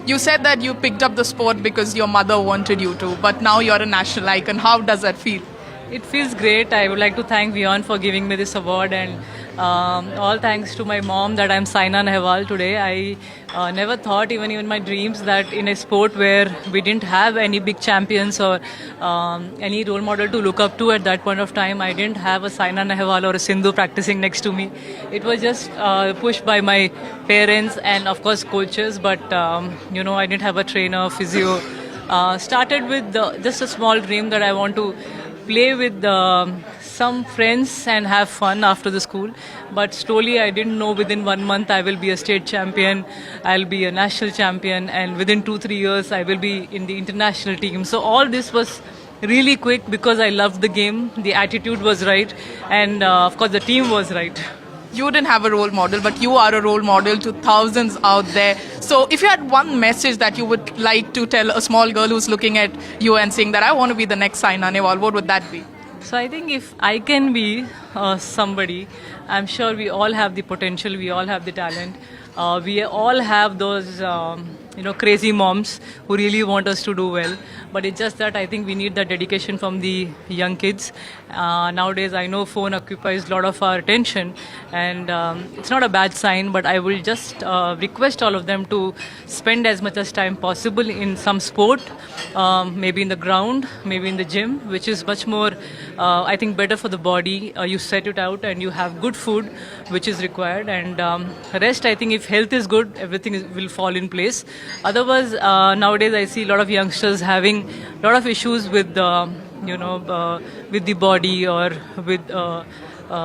You said that you picked up the sport because your mother wanted you to, but now you're a national icon. How does that feel? It feels great. I would like to thank Vion for giving me this award, and all thanks to my mom that I'm Saina Nehwal today. I never thought, even in my dreams, that in a sport where we didn't have any big champions or any role model to look up to at that point of time, I didn't have a Saina Nehwal or a Sindhu practicing next to me. It was just pushed by my parents and, of course, coaches. But I didn't have a trainer, physio. Started with just a small dream that I want to play with some friends and have fun after the school. But slowly I didn't know within 1 month I will be a state champion, I'll be a national champion, and within 2-3 years I will be in the international team. So all this was really quick because I loved the game, the attitude was right, and of course the team was right. You didn't have a role model, but you are a role model to thousands out there. So if you had one message that you would like to tell a small girl who's looking at you and saying that I want to be the next Saina Nehwal, what would that be? So I think if I can be somebody, I'm sure we all have the potential, we all have the talent. We all have those crazy moms who really want us to do well. But it's just that I think we need that dedication from the young kids. Nowadays, I know phone occupies a lot of our attention, and it's not a bad sign, but I will just request all of them to spend as much as time possible in some sport, maybe in the ground, maybe in the gym, which is much more, I think, better for the body. You set it out and you have good food, which is required, and rest, I think, if health is good, everything will fall in place. Otherwise, nowadays I see a lot of youngsters having a lot of issues with with the body or with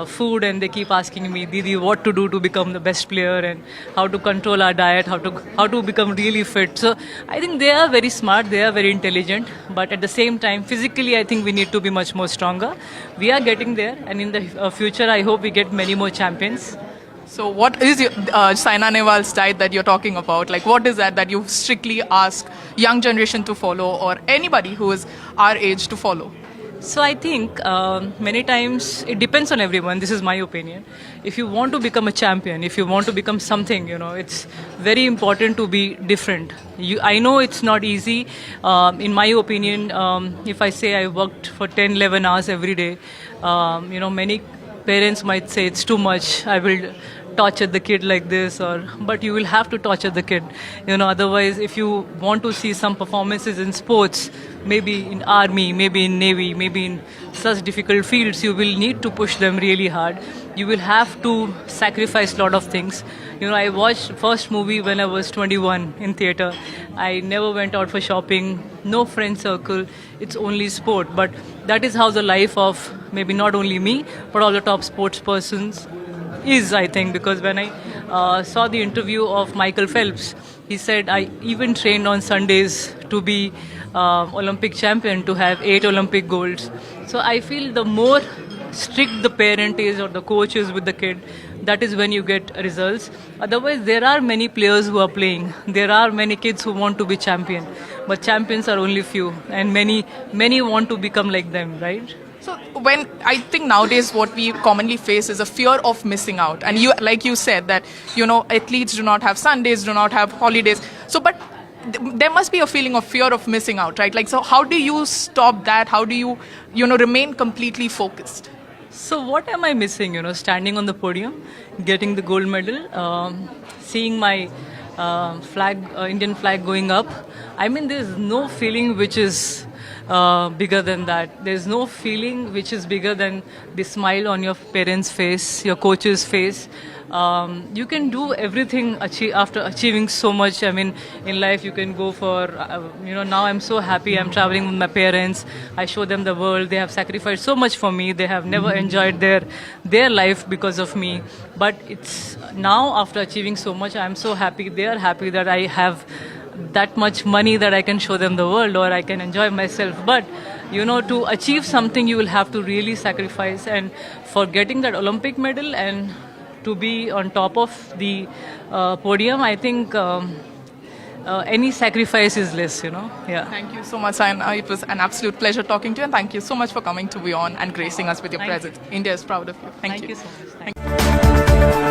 food, and they keep asking me, Didi, what to do to become the best player, and how to control our diet, how to become really fit. So I think they are very smart, they are very intelligent, but at the same time, physically, I think we need to be much more stronger. We are getting there, and in the future, I hope we get many more champions. So what is your Saina Nehwal's diet that you're talking about? Like, what is that you strictly ask young generation to follow, or anybody who is our age to follow? So I think many times it depends on everyone. This is my opinion. If you want to become a champion, if you want to become something, it's very important to be different. I know it's not easy. In my opinion, if I say I worked for 10, 11 hours every day, many parents might say it's too much. I will torture the kid like this, but you will have to torture the kid. Otherwise, if you want to see some performances in sports, maybe in army, maybe in navy, maybe in such difficult fields, you will need to push them really hard. You will have to sacrifice a lot of things. I watched first movie when I was 21 in theater. I never went out for shopping, no friend circle. It's only sport. But that is how the life of maybe not only me, but all the top sports persons is, I think, because when I saw the interview of Michael Phelps, he said, I even trained on Sundays to be Olympic champion, to have 8 Olympic golds. So I feel the more strict the parent is or the coach is with the kid, that is when you get results. Otherwise, there are many players who are playing. There are many kids who want to be champion, but champions are only few, and many want to become like them, right? So when I think nowadays what we commonly face is a fear of missing out. And you, like you said, that, athletes do not have Sundays, do not have holidays. So, but there must be a feeling of fear of missing out, right? Like, so how do you stop that? How do you, remain completely focused? So what am I missing? Standing on the podium, getting the gold medal, seeing my Indian flag going up. I mean, there's no feeling which is bigger than that. There's no feeling which is bigger than the smile on your parents' face, your coach's face. You can do everything after achieving so much. I mean, in life you can go for, now I'm so happy. I'm traveling with my parents. I show them the world. They have sacrificed so much for me. They have never enjoyed their life because of me. But it's now, after achieving so much, I'm so happy. They are happy that I have that much money that I can show them the world, or I can enjoy myself. But to achieve something, you will have to really sacrifice. And for getting that Olympic medal and to be on top of the podium, I think any sacrifice is less, Yeah. Thank you so much, Saina. It was an absolute pleasure talking to you, and thank you so much for coming to Beyond and gracing us with your presence. India is proud of you. Thank you. Thank you so much. Thank you.